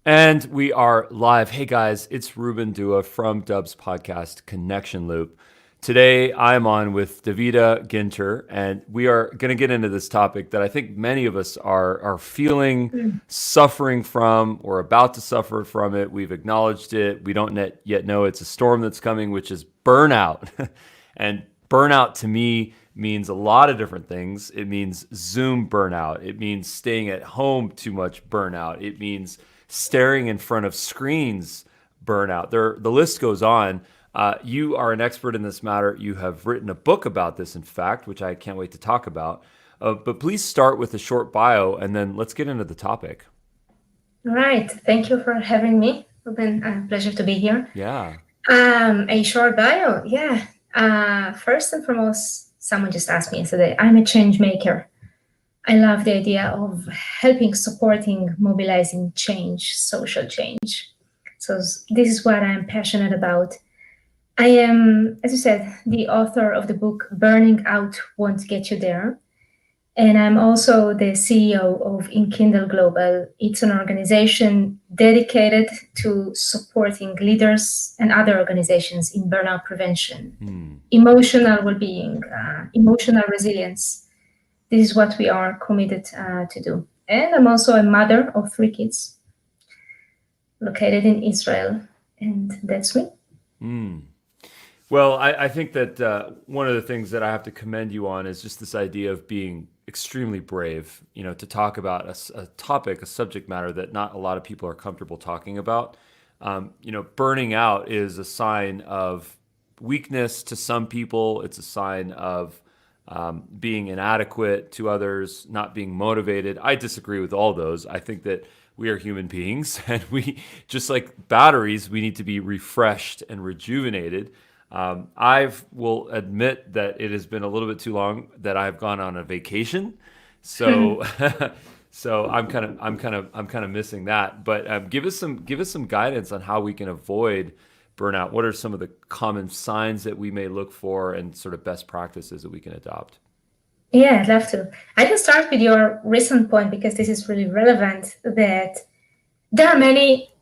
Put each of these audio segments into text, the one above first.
And we are live. Hey guys, it's Ruben Dua from Dubb's podcast Connection Loop. Today I'm on with Davida Ginter, and we are going to get into this topic that I think many of us are feeling, Mm. suffering from, or about to suffer from it. We've acknowledged it. We don't yet know it's a storm that's coming, which is burnout. And burnout to me means a lot of different things. It means Zoom burnout. It means staying at home too much burnout. It means staring in front of screens burnout. The list goes on. You are an expert in this matter. You have written a book about this, in fact, which I can't wait to talk about. But please start with a short bio, and then let's get into the topic. All right. Thank you for having me, Ruben. Pleasure to be here. Yeah. A short bio. Yeah. First and foremost, someone just asked me yesterday, I'm a change maker. I love the idea of helping, supporting, mobilizing change, social change. So this is what I'm passionate about. I am, as you said, the author of the book Burning Out Won't Get You There. And I'm also the CEO of Inkindle Global. It's an organization dedicated to supporting leaders and other organizations in burnout prevention, emotional well-being, emotional resilience. This is what we are committed to do. And I'm also a mother of 3 kids located in Israel. And that's me. Well, I think that one of the things that I have to commend you on is just this idea of being extremely brave, to talk about a topic, a subject matter that not a lot of people are comfortable talking about. Burning out is a sign of weakness to some people. It's a sign of being inadequate to others, not being motivated. I disagree with all those. I think that we are human beings, and we, just like batteries, we need to be refreshed and rejuvenated. I will admit that it has been a little bit too long that I've gone on a vacation, so so I'm kind of missing that. But give us some guidance on how we can avoid burnout. What are some of the common signs that we may look for, and sort of best practices that we can adopt? Yeah, I'd love to. I can start with your recent point because this is really relevant, that there are many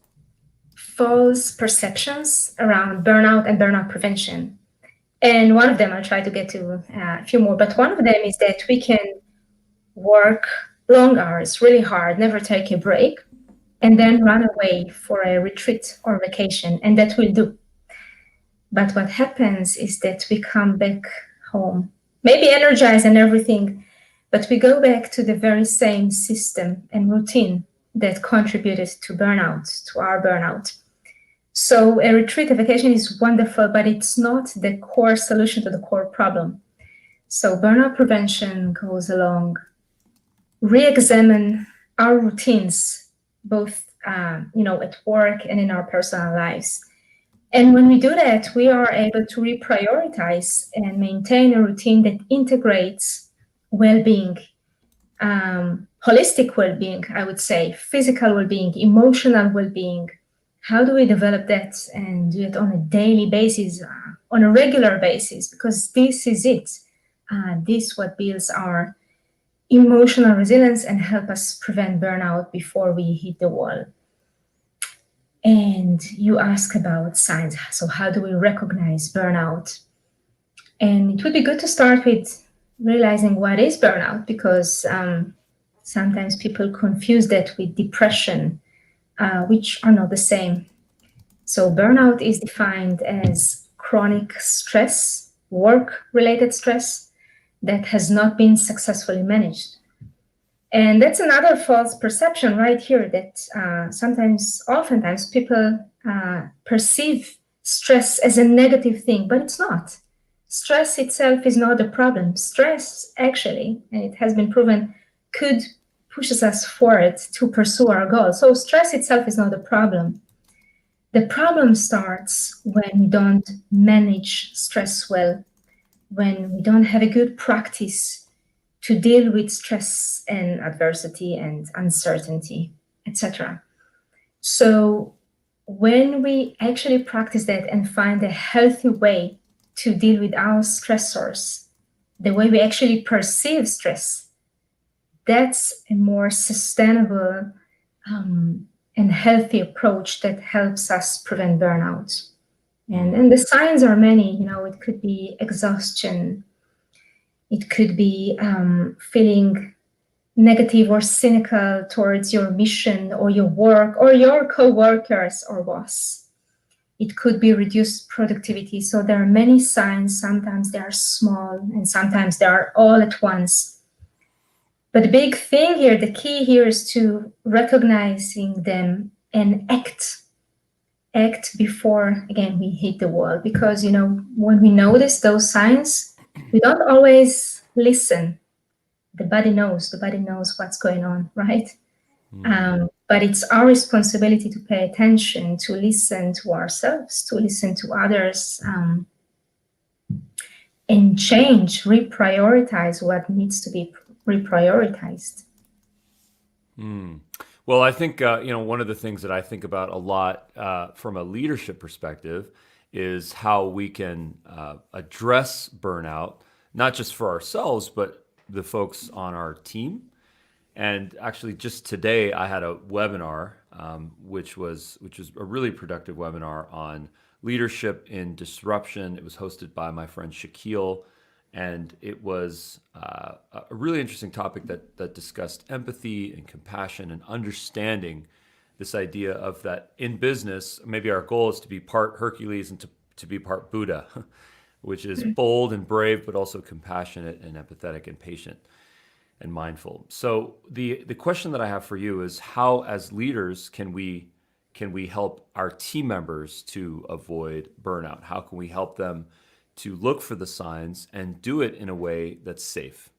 false perceptions around burnout and burnout prevention. And one of them, I'll try to get to a few more, but one of them is that we can work long hours, really hard, never take a break, and then run away for a retreat or vacation, and that we'll do. But what happens is that we come back home, maybe energized and everything, but we go back to the very same system and routine that contributed to burnout, to our burnout. So a retreat, a vacation is wonderful, but it's not the core solution to the core problem. So burnout prevention goes along, re-examine our routines, both at work and in our personal lives. And when we do that, we are able to reprioritize and maintain a routine that integrates well-being, holistic well-being, I would say, physical well-being, emotional well-being. How do we develop that and do it on a daily basis, on a regular basis? Because this is it. This what builds our emotional resilience and help us prevent burnout before we hit the wall. And you ask about signs. So how do we recognize burnout? And it would be good to start with realizing what is burnout, because sometimes people confuse that with depression, which are not the same. So burnout is defined as chronic stress, work-related stress, that has not been successfully managed. And that's another false perception right here, that oftentimes people perceive stress as a negative thing, but it's not. Stress itself is not a problem. Stress actually, and it has been proven, could pushes us forward to pursue our goals. So stress itself is not a problem. The problem starts when we don't manage stress well, when we don't have a good practice to deal with stress and adversity and uncertainty, etc. So when we actually practice that and find a healthy way to deal with our stressors, the way we actually perceive stress, that's a more sustainable and healthy approach that helps us prevent burnout. Mm. And the signs are many. It could be exhaustion. It could be feeling negative or cynical towards your mission or your work or your co-workers or boss. It could be reduced productivity. So there are many signs. Sometimes they are small and sometimes they are all at once. But the big thing here, the key here is to recognizing them and act before, again, we hit the wall. Because, when we notice those signs, we don't always listen. The body knows what's going on, right? But it's our responsibility to pay attention, to listen to ourselves, to listen to others, and change, reprioritize what needs to be reprioritized. Well, I think one of the things that I think about a lot from a leadership perspective is how we can address burnout, not just for ourselves, but the folks on our team. And actually, just today, I had a webinar, which was a really productive webinar on leadership in disruption. It was hosted by my friend Shaquille, and it was a really interesting topic that discussed empathy and compassion and understanding this idea of that in business, maybe our goal is to be part Hercules and to be part Buddha, which is bold and brave, but also compassionate and empathetic and patient and mindful. So the question that I have for you is, how as leaders can we help our team members to avoid burnout? How can we help them to look for the signs and do it in a way that's safe?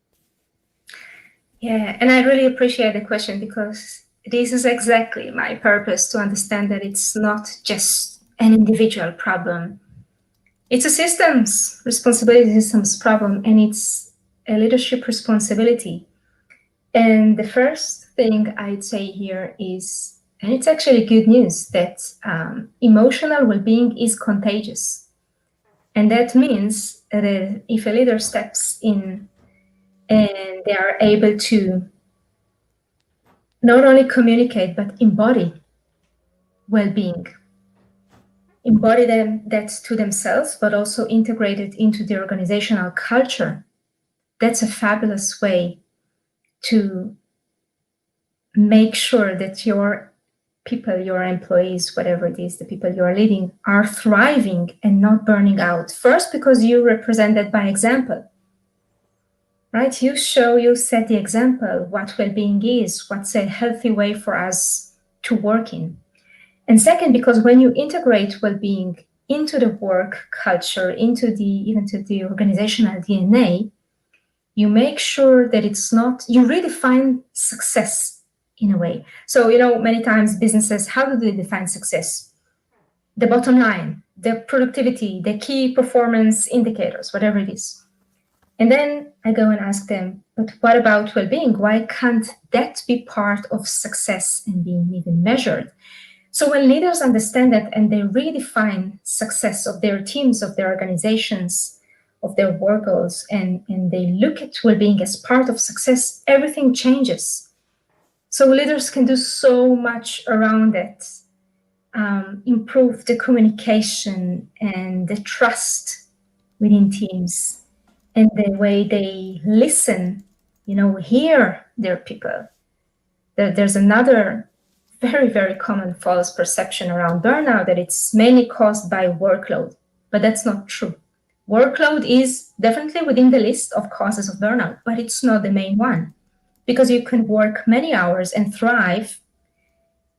Yeah, and I really appreciate the question, because this is exactly my purpose, to understand that it's not just an individual problem. It's a systems responsibility, systems problem, and it's a leadership responsibility. And the first thing I'd say here is, and it's actually good news, that emotional well-being is contagious. And that means that if a leader steps in and they are able to not only communicate, but embody well-being, embody that to themselves, but also integrate it into the organizational culture, that's a fabulous way to make sure that your people, your employees, whatever it is, the people you are leading, are thriving and not burning out. First, because you represent that by example, right? You set the example, what well-being is, what's a healthy way for us to work in. And second, because when you integrate well-being into the work culture, even to the organizational DNA, you make sure that you redefine success in a way. So, many times businesses, how do they define success? The bottom line, the productivity, the key performance indicators, whatever it is. And then I go and ask them, but what about well-being? Why can't that be part of success and being even measured? So when leaders understand that and they redefine success of their teams, of their organizations, of their work goals, and they look at well-being as part of success, everything changes. So leaders can do so much around it, improve the communication and the trust within teams, and the way they listen, hear their people. There's another very, very common false perception around burnout, that it's mainly caused by workload, but that's not true. Workload is definitely within the list of causes of burnout, but it's not the main one, because you can work many hours and thrive,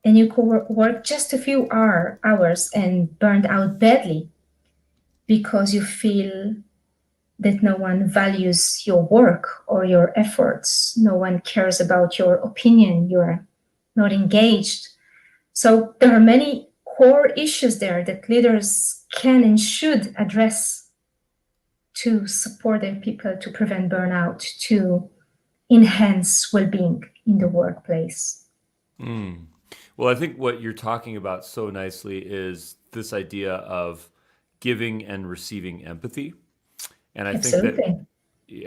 and you can work just a few hours and burned out badly because you feel that no one values your work or your efforts. No one cares about your opinion. You're not engaged. So there are many core issues there that leaders can and should address to support their people, to prevent burnout, to enhance well-being in the workplace. Well, I think what you're talking about so nicely is this idea of giving and receiving empathy. And Absolutely.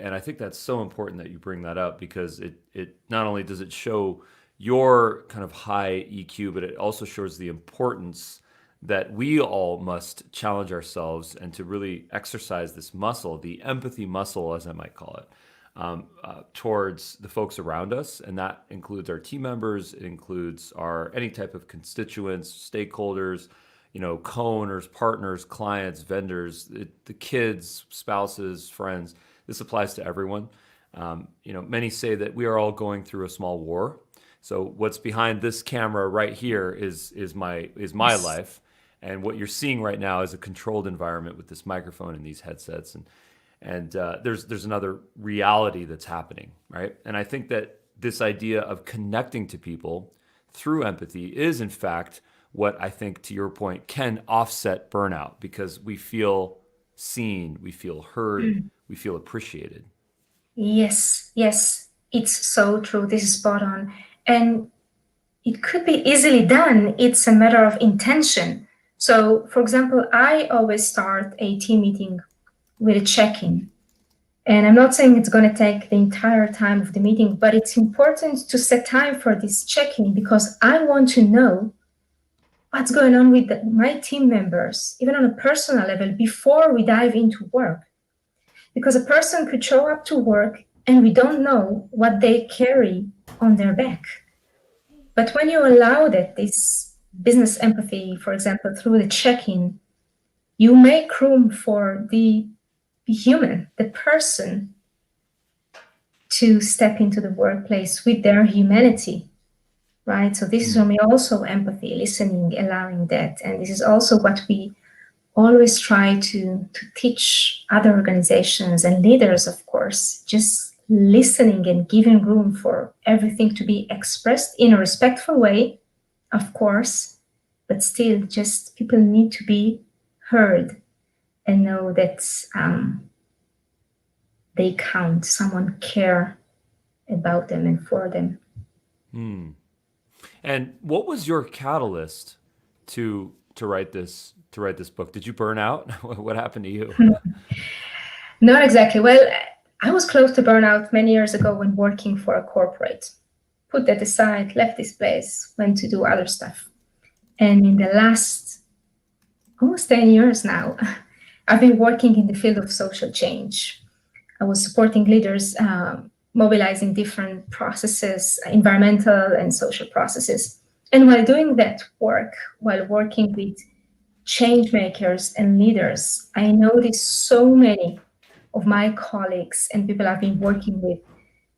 I think that's so important that you bring that up, because it not only does it show your kind of high EQ, but it also shows the importance that we all must challenge ourselves and to really exercise this muscle, the empathy muscle, as I might call it, towards the folks around us, and that includes our team members. It includes our any type of constituents, stakeholders, co-owners, partners, clients, vendors, the kids, spouses, friends. This applies to everyone. Many say that we are all going through a small war. So what's behind this camera right here is my Yes. life, and what you're seeing right now is a controlled environment with this microphone and these headsets, and there's another reality that's happening, right? And I think that this idea of connecting to people through empathy is, in fact, what I think, to your point, can offset burnout because we feel seen, we feel heard, we feel appreciated. Yes, yes, it's so true. This is spot on. And it could be easily done. It's a matter of intention. So, for example, I always start a team meeting with a check-in. And I'm not saying it's going to take the entire time of the meeting, but it's important to set time for this check-in because I want to know what's going on with my team members, even on a personal level, before we dive into work. Because a person could show up to work and we don't know what they carry on their back. But when you allow that, this business empathy, for example, through the check-in, you make room for the human, the person, to step into the workplace with their humanity, right? So this is for me also empathy, listening, allowing that. And this is also what we always try to teach other organizations and leaders, of course, just listening and giving room for everything to be expressed in a respectful way, of course, but still just people need to be heard and know that they count, someone care about them and for them. And what was your catalyst to write this book? Did you burn out? What happened to you? Not exactly. Well, I was close to burnout many years ago when working for a corporate. Put that aside, left this place, went to do other stuff. And in the last almost 10 years now, I've been working in the field of social change. I was supporting leaders, mobilizing different processes, environmental and social processes. And while doing that work, while working with change makers and leaders, I noticed so many of my colleagues and people I've been working with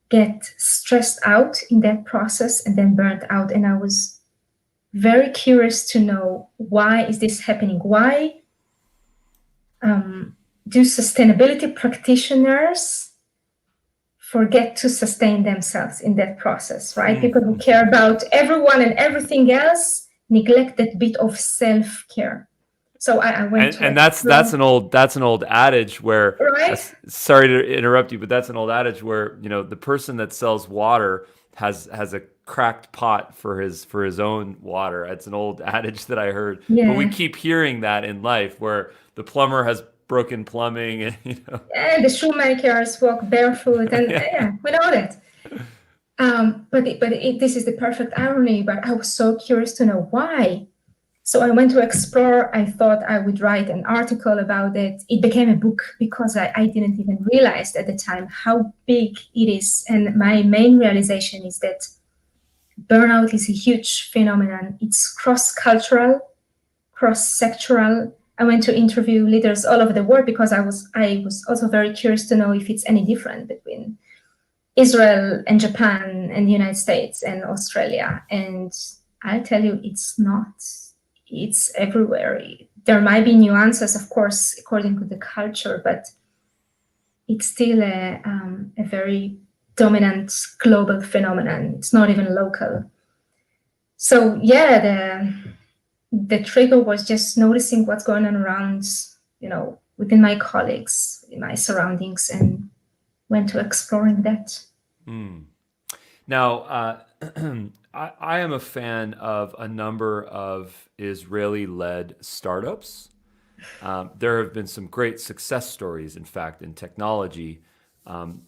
get stressed out in that process and then burnt out. And I was very curious to know, why is this happening? Why do sustainability practitioners forget to sustain themselves in that process, right? People who care about everyone and everything else neglect that bit of self-care. So I went to And that's an old adage where, right. sorry to interrupt you, but that's an old adage where the person that sells water has a cracked pot for his own water. It's an old adage that I heard, but we Yeah. keep hearing that in life where the plumber has broken plumbing, and And the shoemakers walk barefoot, and yeah. yeah, we know that. This is the perfect irony. But I was so curious to know why. So I went to explore. I thought I would write an article about it. It became a book because I didn't even realize at the time how big it is. And my main realization is that burnout is a huge phenomenon. It's cross-cultural, cross-sectoral. I went to interview leaders all over the world because I was also very curious to know if it's any different between Israel and Japan and the United States and Australia. And I'll tell you, it's not. It's everywhere. There might be nuances, of course, according to the culture, but it's still a very dominant global phenomenon. It's not even local. So yeah, the trigger was just noticing what's going on around, within my colleagues, in my surroundings, and went to exploring that. Now, I am a fan of a number of Israeli-led startups. There have been some great success stories, in fact, in technology,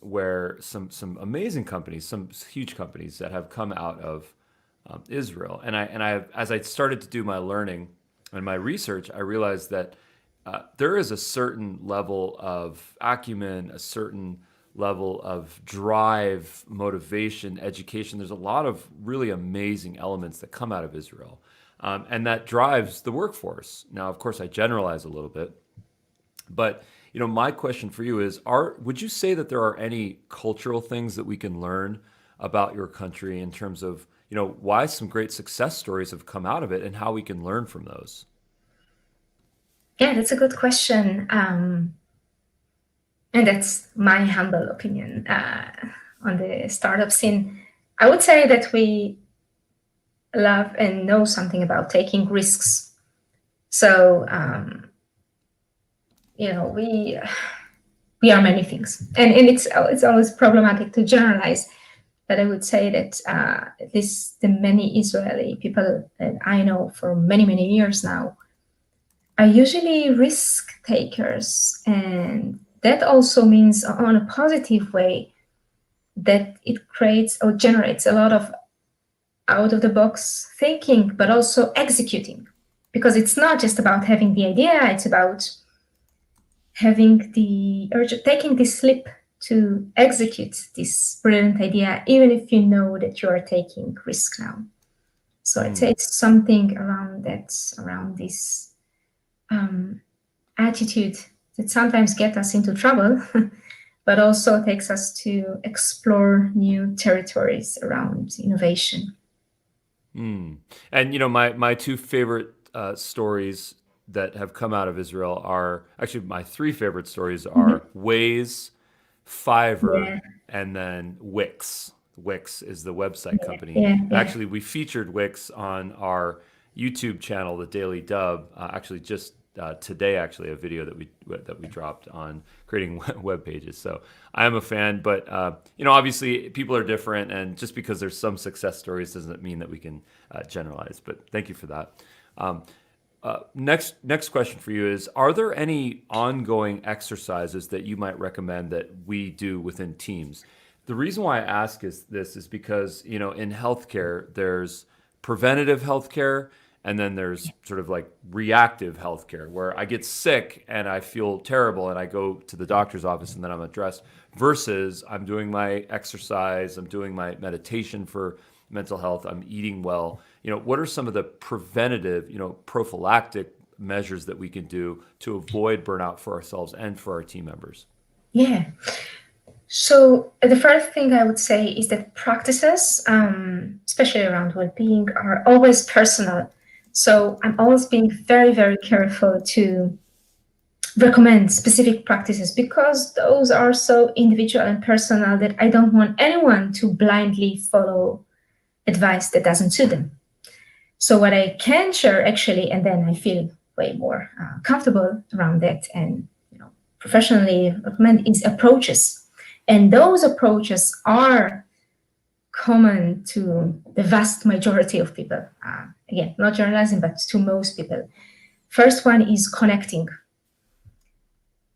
where some amazing companies, some huge companies that have come out of Israel. As I started to do my learning and my research, I realized that there is a certain level of acumen, a certain level of drive, motivation, education. There's a lot of really amazing elements that come out of Israel, and that drives the workforce. Now, of course, I generalize a little bit, but my question for you is: would you say that there are any cultural things that we can learn about your country in terms of why some great success stories have come out of it and how we can learn from those? Yeah, that's a good question. And that's my humble opinion on the startup scene. I would say that we love and know something about taking risks. So, we are many things, and it's always problematic to generalize. But I would say that at least the many Israeli people that I know for many years now are usually risk takers, and that also means on a positive way that it creates or generates a lot of out of the box thinking, but also executing, because it's not just about having the idea, it's about having the urge, taking this leap to execute this brilliant idea, even if you know that you are taking risk now. So I'd say it's something around that, around this attitude that sometimes gets us into trouble, but also takes us to explore new territories around innovation. And my two favorite stories that have come out of Israel are actually my three favorite stories are Waze, Fiverr, and then Wix. Wix is the website company. Actually, we featured Wix on our YouTube channel, The Daily Dubb. Actually, just today, a video that we dropped on creating web pages. So I am a fan, but obviously people are different, and just because there's some success stories doesn't mean that we can generalize. But thank you for that. Next question for you is: are there any ongoing exercises that you might recommend that we do within teams? The reason why I ask is because in healthcare there's preventative healthcare, and then there's sort of like reactive healthcare, where I get sick and I feel terrible and I go to the doctor's office and then I'm addressed, versus I'm doing my exercise, I'm doing my meditation for mental health, I'm eating well. What are some of the preventative, prophylactic measures that we can do to avoid burnout for ourselves and for our team members? Yeah. So the first thing I would say is that practices, especially around well-being, are always personal. So I'm always being very careful to recommend specific practices, because those are so individual and personal that I don't want anyone to blindly follow advice that doesn't suit them. So what I can share actually, and then I feel way more comfortable around that and professionally recommend, is approaches. And those approaches are common to the vast majority of people. Again, not generalizing, but to most people. First one is connecting.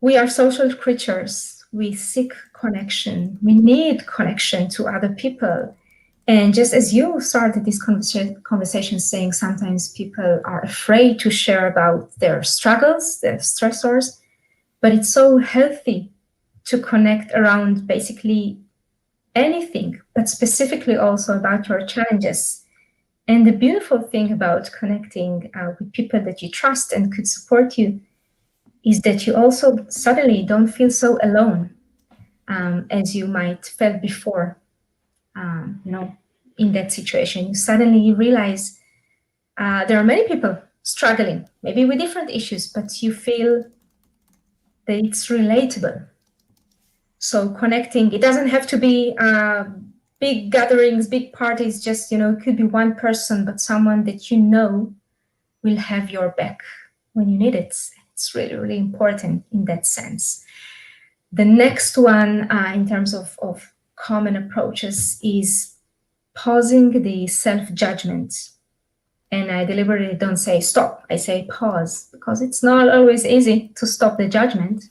We are social creatures. We seek connection. We need connection to other people. And just as you started this conversation saying sometimes people are afraid to share about their struggles, their stressors, but it's so healthy to connect around basically anything, but specifically also about your challenges. And the beautiful thing about connecting with people that you trust and could support you is that you also suddenly don't feel so alone as you might felt before. In that situation, you suddenly realize there are many people struggling, maybe with different issues, but you feel that it's relatable. So connecting, it doesn't have to be big gatherings, big parties, just, it could be one person, but someone that will have your back when you need it. It's really important in that sense. The next one in terms of common approaches is pausing the self-judgment. And I deliberately don't say stop, I say pause, because it's not always easy to stop the judgment,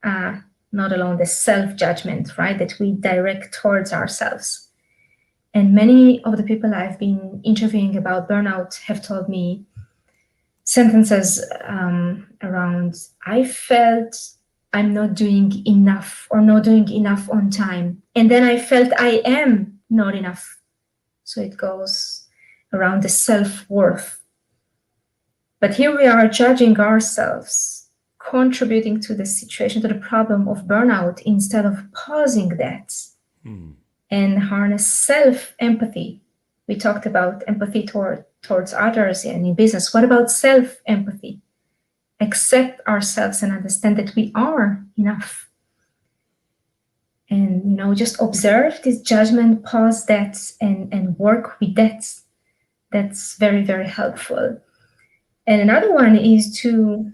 not alone the self-judgment, right, that we direct towards ourselves. And many of the people I've been interviewing about burnout have told me sentences around, I felt I'm not doing enough or not doing enough on time. And then I felt I am not enough. So it goes around the self-worth. But here we are judging ourselves, contributing to the situation, to the problem of burnout, instead of pausing that and harness self-empathy. We talked about empathy towards others and in business. What about self-empathy? Accept ourselves and understand that we are enough. And, just observe this judgment, pause that, and work with that. That's very, very helpful. And another one is to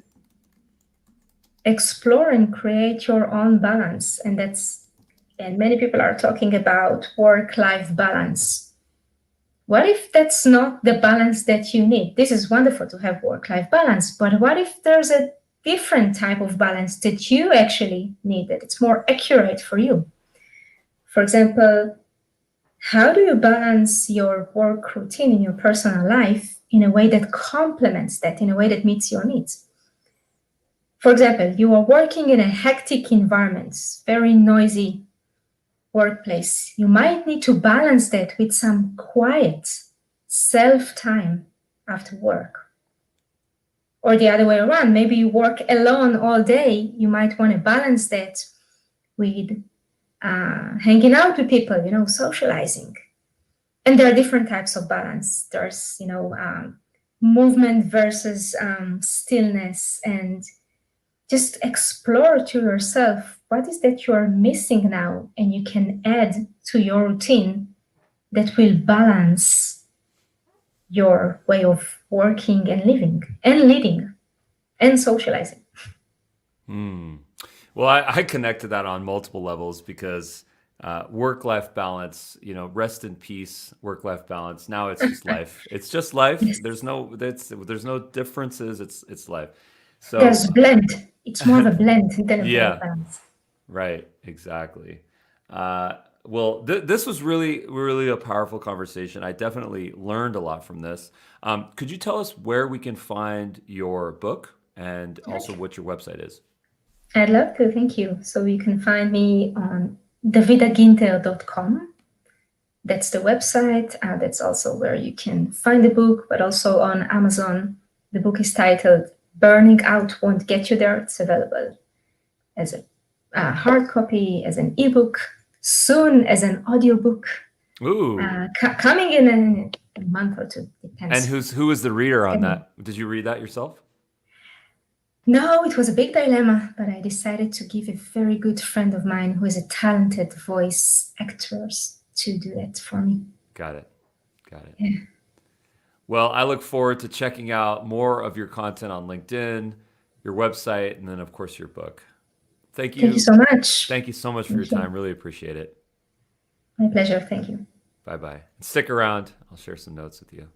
explore and create your own balance. And many people are talking about work-life balance. What if that's not the balance that you need? This is wonderful to have work-life balance, but what if there's a different type of balance that you actually need, that it's more accurate for you? For example, how do you balance your work routine in your personal life in a way that complements that, in a way that meets your needs? For example, you are working in a hectic environment, very noisy workplace. You might need to balance that with some quiet self-time after work. Or the other way around, maybe you work alone all day. You might want to balance that with hanging out with people, socializing. And there are different types of balance. There's, movement versus stillness, and just explore to yourself, what is that you are missing now? And you can add to your routine that will balance your way of working and living and leading and socializing. Well, I connect to that on multiple levels because work-life balance, rest in peace, work-life balance. Now it's just life. It's just life. Yes. There's no differences. It's life. So There's blend. It's more of a blend than a yeah, balance. right, exactly. Well, this was really, really a powerful conversation. I definitely learned a lot from this. Could you tell us where we can find your book and also what your website is? I'd love to, thank you. So you can find me on davidaginter.com. That's the website. That's also where you can find the book, but also on Amazon. The book is titled Burning Out Won't Get You There. It's available as a hard copy, as an ebook, soon as an audiobook. Ooh. Coming in a month or two, depends. And who is the reader on that? Did you read that yourself? No, it was a big dilemma, but I decided to give a very good friend of mine who is a talented voice actor to do that for me. Got it. Yeah. Well, I look forward to checking out more of your content on LinkedIn, your website, and then, of course, your book. Thank you. Thank you so much. Thank you so much for your time. Really appreciate it. My pleasure. Thank you. Bye-bye. Stick around. I'll share some notes with you.